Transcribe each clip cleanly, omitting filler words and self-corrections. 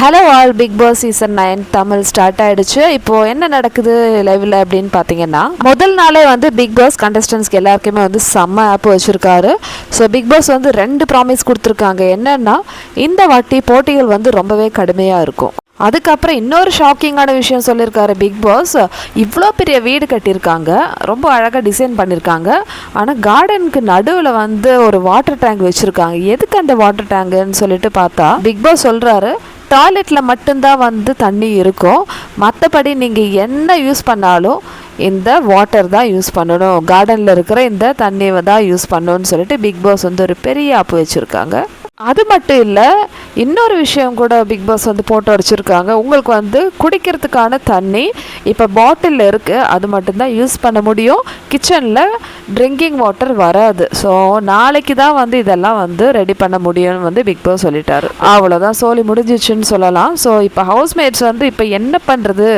Hello all, big boss season 9 Tamil start ஆயிடுச்சு. இப்போ என்ன நடக்குது லைவ்ல அப்படின்னு பார்த்தீங்கன்னா, முதல் நாளே வந்து பிக் பாஸ் கண்டஸ்டன்ஸ்க்கு எல்லாருக்குமே வந்து செம்ம ஆப் வச்சிருக்காரு. ஸோ பிக் பாஸ் வந்து 2 ப்ராமிஸ் கொடுத்துருக்காங்க. என்னன்னா, இந்த வாட்டி போட்டிகள் வந்து ரொம்பவே கடுமையாக இருக்கும். அதுக்கப்புறம் இன்னொரு ஷாக்கிங்கான விஷயம் சொல்லியிருக்காரு பிக் பாஸ். இவ்வளோ பெரிய வீடு கட்டியிருக்காங்க, ரொம்ப அழகாக டிசைன் பண்ணியிருக்காங்க. ஆனால் கார்டனுக்கு நடுவில் வந்து ஒரு வாட்டர் டேங்க் வச்சுருக்காங்க. எதுக்கு அந்த வாட்டர் டேங்குன்னு சொல்லிட்டு பார்த்தா பிக் பாஸ் சொல்கிறாரு, டாய்லெட்டில் மட்டும்தான் வந்து தண்ணி இருக்கும், மற்றபடி நீங்கள் என்ன யூஸ் பண்ணாலும் இந்த வாட்டர் தான் யூஸ் பண்ணணும், கார்டனில் இருக்கிற இந்த தண்ணியை தான் யூஸ் பண்ணணும்னு சொல்லிட்டு பிக் பாஸ் வந்து ஒரு பெரிய ஆப்பு வச்சுருக்காங்க. அது மட்டும் இல்லை, இன்னொரு விஷயம் கூட பிக் பாஸ் வந்து போட்டு வச்சுருக்காங்க. உங்களுக்கு வந்து குடிக்கிறதுக்கான தண்ணி இப்போ பாட்டிலில் இருக்குது, அது மட்டும்தான் யூஸ் பண்ண முடியும், கிச்சனில் ட்ரிங்கிங் வாட்டர் வராது. ஸோ நாளைக்கு தான் வந்து இதெல்லாம் வந்து ரெடி பண்ண முடியும்னு வந்து பிக் பாஸ் சொல்லிட்டாரு. அவ்வளோதான், சோலி முடிஞ்சிச்சுன்னு சொல்லலாம். ஸோ இப்போ ஹவுஸ்மேட்ஸ் வந்து இப்போ என்ன பண்ணுறது,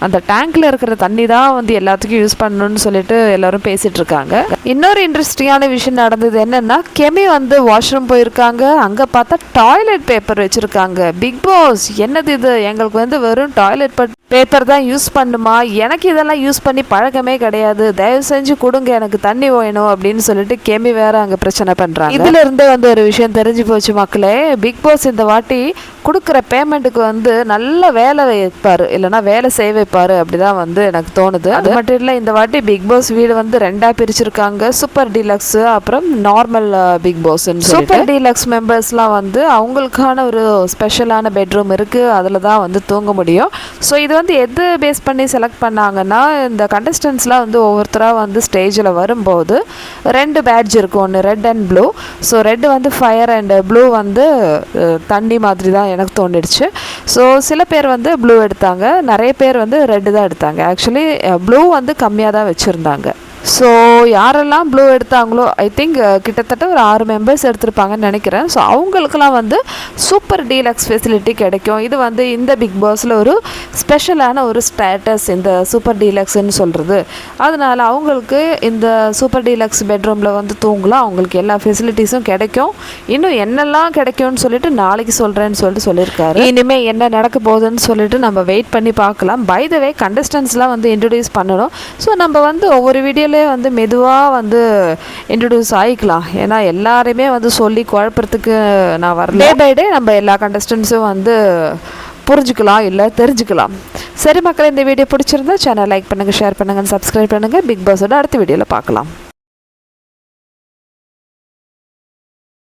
அந்த டேங்க்கில் இருக்கிற தண்ணி தான் வந்து எல்லாத்துக்கும் யூஸ் பண்ணணும்னு சொல்லிட்டு எல்லோரும் பேசிகிட்டு இருக்காங்க. இன்னொரு இன்ட்ரெஸ்டிங்கான விஷயம் நடந்தது என்னென்னா, கெமி வந்து வாஷ்ரூம் போயிருக்காங்க. அங்கே பார்த்தா டாய்லெட் பேப்பர் வச்சுருக்காங்க. பிக் பாஸ் என்னது இது, எங்களுக்கு வந்து வெறும் டாய்லெட் பேப்பர் தான் யூஸ் பண்ணுமா, எனக்கு இதெல்லாம் யூஸ் பண்ணி பழக்கமே கிடையாது, தயவு செஞ்சு கொடுங்க, எனக்கு தண்ணி வேணும் அப்படின்னு சொல்லிட்டு கெமி வேற அங்கே பிரச்சனை பண்ணுறாங்க. இதுல இருந்தே வந்து ஒரு விஷயம் தெரிஞ்சு போச்சு மக்களே, பிக் பாஸ் இந்த வாட்டி கொடுக்குற பேமெண்ட்டுக்கு வந்து நல்ல வேலை வைப்பார், இல்லைனா வேலை செய்ய வைப்பார், அப்படிதான் வந்து எனக்கு தோணுது. அது மட்டும் இல்லை, இந்த வாட்டி பிக் பாஸ் வீடு வந்து 2ஆக பிரிச்சிருக்காங்க, சூப்பர் டீலக்ஸ் அப்புறம் normal Bigg Boss. Super deluxe மெம்பர்ஸ்லாம் வந்து அவங்களுக்கான ஒரு ஸ்பெஷலான பெட்ரூம் இருக்குது, அதில் தான் வந்து தூங்க முடியும். ஸோ இது வந்து எது பேஸ் பண்ணி செலக்ட் பண்ணாங்கன்னா, இந்த கண்டஸ்டன்ஸ்லாம் வந்து ஒவ்வொருத்தராக வந்து ஸ்டேஜில் வரும்போது 2 பேட்ஜ் இருக்கும், ஒன்று red and blue. So red வந்து ஃபயர் அண்ட் ப்ளூ வந்து தண்ணி மாதிரி தான் எனக்கு தோணிடுச்சு. ஸோ சில பேர் வந்து ப்ளூ எடுத்தாங்க, நிறைய பேர் வந்து ரெட்டு தான் எடுத்தாங்க. ஆக்சுவலி ப்ளூ வந்து கம்மியாக தான் வச்சுருந்தாங்க. ஸோ யாரெல்லாம் ப்ளூ எடுத்தாங்களோ, ஐ திங்க் கிட்டத்தட்ட ஒரு 6 மெம்பர்ஸ் எடுத்திருப்பாங்கன்னு நினைக்கிறேன். ஸோ அவங்களுக்கெல்லாம் வந்து சூப்பர் டீலக்ஸ் ஃபெசிலிட்டி கிடைக்கும். இது வந்து இந்த பிக் பாஸில் ஒரு ஸ்பெஷலான ஒரு ஸ்டேட்டஸ், இந்த சூப்பர் டீலக்ஸ்ன்னு சொல்கிறது. அதனால் அவங்களுக்கு இந்த சூப்பர் டீலக்ஸ் பெட்ரூமில் வந்து தூங்கலாம், அவங்களுக்கு எல்லா ஃபெசிலிட்டிஸும் கிடைக்கும். இன்னும் என்னெல்லாம் கிடைக்கும்னு சொல்லிட்டு நாளைக்கு சொல்கிறேன்னு சொல்லிட்டு சொல்லியிருக்காரு. இனிமேல் என்ன நடக்க போகுதுன்னு சொல்லிட்டு நம்ம வெயிட் பண்ணி பார்க்கலாம். பை த வே, கண்டஸ்டன்ஸ்லாம் வந்து இன்ட்ரடியூஸ் பண்ணணும். ஸோ நம்ம வந்து ஒவ்வொரு வீடியோவில் வந்து மெதுவாக வந்து இன்ட்ரடியூஸ் ஆகிக்கலாம். ஏன்னா எல்லாருமே வந்து சொல்லி குழப்பறதுக்கு நான் வரல. டே பை டே நம்ம எல்லா கண்டஸ்டன்ஸும் வந்து புரிஞ்சுக்கலாம், இல்லை தெரிஞ்சுக்கலாம். சரி மக்களே, இந்த வீடியோ பிடிச்சிருந்தா சேனல் லைக் பண்ணுங்கள், ஷேர் பண்ணுங்கள், சப்ஸ்கிரைப் பண்ணுங்கள். பிக் பாஸோட அடுத்த வீடியோவில் பார்க்கலாம்.